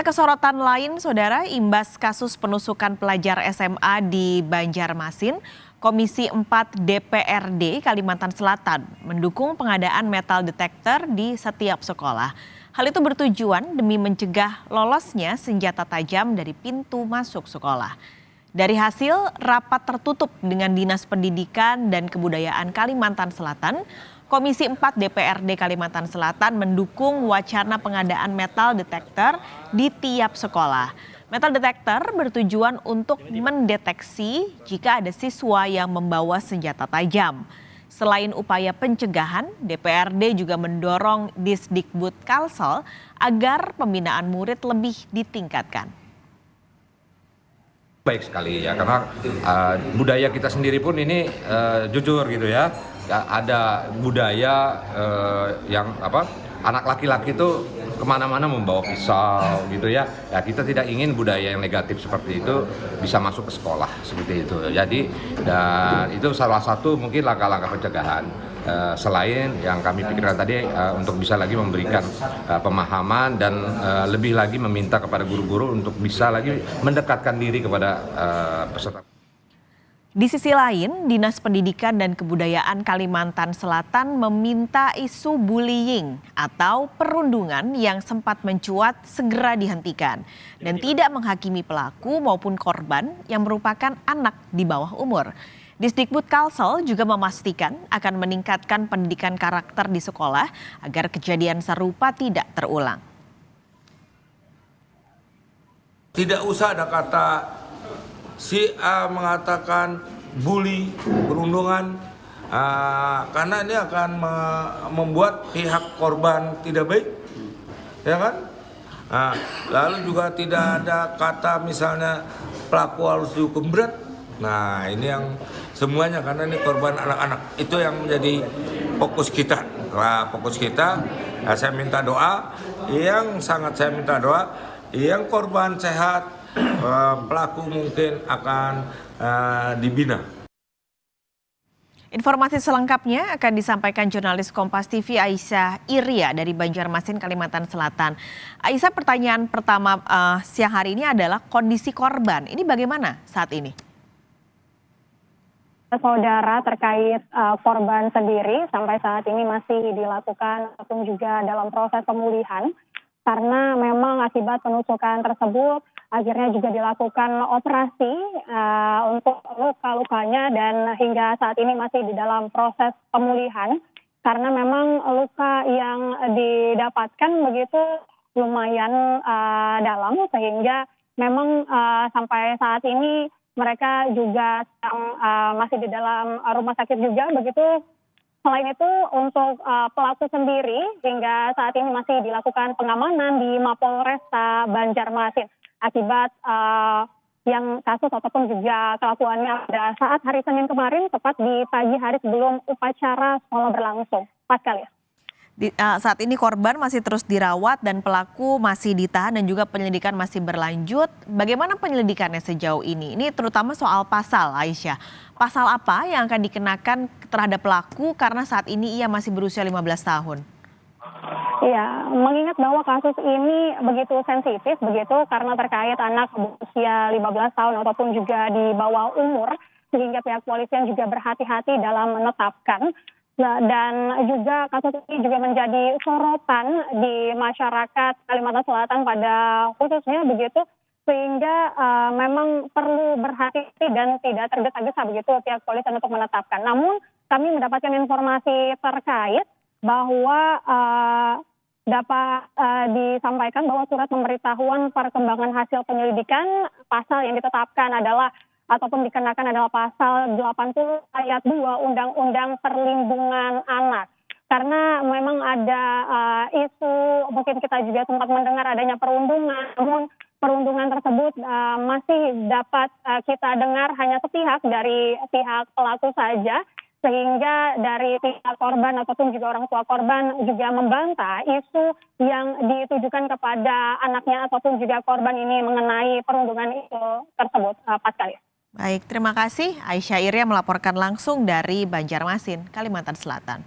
Ke sorotan lain, Saudara, imbas kasus penusukan pelajar SMA di Banjarmasin, Komisi 4 DPRD Kalimantan Selatan mendukung pengadaan metal detector di setiap sekolah. Hal itu bertujuan demi mencegah lolosnya senjata tajam dari pintu masuk sekolah. Dari hasil rapat tertutup dengan Dinas Pendidikan dan Kebudayaan Kalimantan Selatan, Komisi 4 DPRD Kalimantan Selatan mendukung wacana pengadaan metal detector di tiap sekolah. Metal detector bertujuan untuk mendeteksi jika ada siswa yang membawa senjata tajam. Selain upaya pencegahan, DPRD juga mendorong Disdikbud Kalsel agar pembinaan murid lebih ditingkatkan. Baik sekali ya, karena budaya kita sendiri pun ini jujur gitu ya, ada budaya yang anak laki-laki itu kemana-mana membawa pisau gitu ya. Ya kita tidak ingin budaya yang negatif seperti itu bisa masuk ke sekolah seperti itu. Jadi dan itu salah satu mungkin langkah-langkah pencegahan. Selain yang kami pikirkan tadi untuk bisa lagi memberikan pemahaman dan lebih lagi meminta kepada guru-guru untuk bisa lagi mendekatkan diri kepada peserta. Di sisi lain, Dinas Pendidikan dan Kebudayaan Kalimantan Selatan meminta isu bullying atau perundungan yang sempat mencuat segera dihentikan dan tidak menghakimi pelaku maupun korban yang merupakan anak di bawah umur. Disdikbud Kalsel juga memastikan akan meningkatkan pendidikan karakter di sekolah agar kejadian serupa tidak terulang. Tidak usah ada kata si A mengatakan bully, perundungan, karena ini akan membuat pihak korban tidak baik, ya kan? Lalu juga tidak ada kata misalnya pelaku harus dihukum berat. Nah ini yang semuanya karena ini korban anak-anak, itu yang menjadi fokus kita. Nah, fokus kita, saya minta doa, saya minta doa, yang korban sehat, pelaku mungkin akan dibina. Informasi selengkapnya akan disampaikan jurnalis Kompas TV Aisyah Iria dari Banjarmasin, Kalimantan Selatan. Aisyah, pertanyaan pertama siang hari ini adalah kondisi korban. Ini bagaimana saat ini? Saudara, terkait korban sendiri sampai saat ini masih dilakukan ataupun juga dalam proses pemulihan karena memang akibat penusukan tersebut akhirnya juga dilakukan operasi untuk luka-lukanya dan hingga saat ini masih di dalam proses pemulihan karena memang luka yang didapatkan begitu lumayan dalam sehingga memang sampai saat ini mereka juga masih di dalam rumah sakit juga begitu. Selain itu untuk pelaku sendiri hingga saat ini masih dilakukan pengamanan di Mapolresta Banjarmasin akibat yang kasus ataupun juga kelakuannya pada saat hari Senin kemarin tepat di pagi hari sebelum upacara sekolah berlangsung. Pascal ya. Saat ini korban masih terus dirawat dan pelaku masih ditahan dan juga penyelidikan masih berlanjut. Bagaimana penyelidikannya sejauh ini? Ini terutama soal pasal, Aisyah. Pasal apa yang akan dikenakan terhadap pelaku karena saat ini ia masih berusia 15 tahun? Iya, mengingat bahwa kasus ini begitu sensitif begitu karena terkait anak berusia 15 tahun ataupun juga di bawah umur sehingga pihak polisian juga berhati-hati dalam menetapkan. Dan juga kasus ini juga menjadi sorotan di masyarakat Kalimantan Selatan pada khususnya begitu sehingga memang perlu berhati-hati dan tidak tergesa-gesa begitu pihak polisian untuk menetapkan. Namun kami mendapatkan informasi terkait bahwa dapat disampaikan bahwa surat pemberitahuan perkembangan hasil penyelidikan pasal yang ditetapkan adalah ataupun dikenakan adalah pasal 80 ayat 2 Undang-Undang Perlindungan Anak. Karena memang ada isu, mungkin kita juga sempat mendengar adanya perundungan, namun perundungan tersebut masih dapat kita dengar hanya sepihak dari pihak pelaku saja, sehingga dari pihak korban ataupun juga orang tua korban juga membantah isu yang ditujukan kepada anaknya ataupun juga korban ini mengenai perundungan itu tersebut. Pascal. Baik, terima kasih Aisyah Iria melaporkan langsung dari Banjarmasin, Kalimantan Selatan.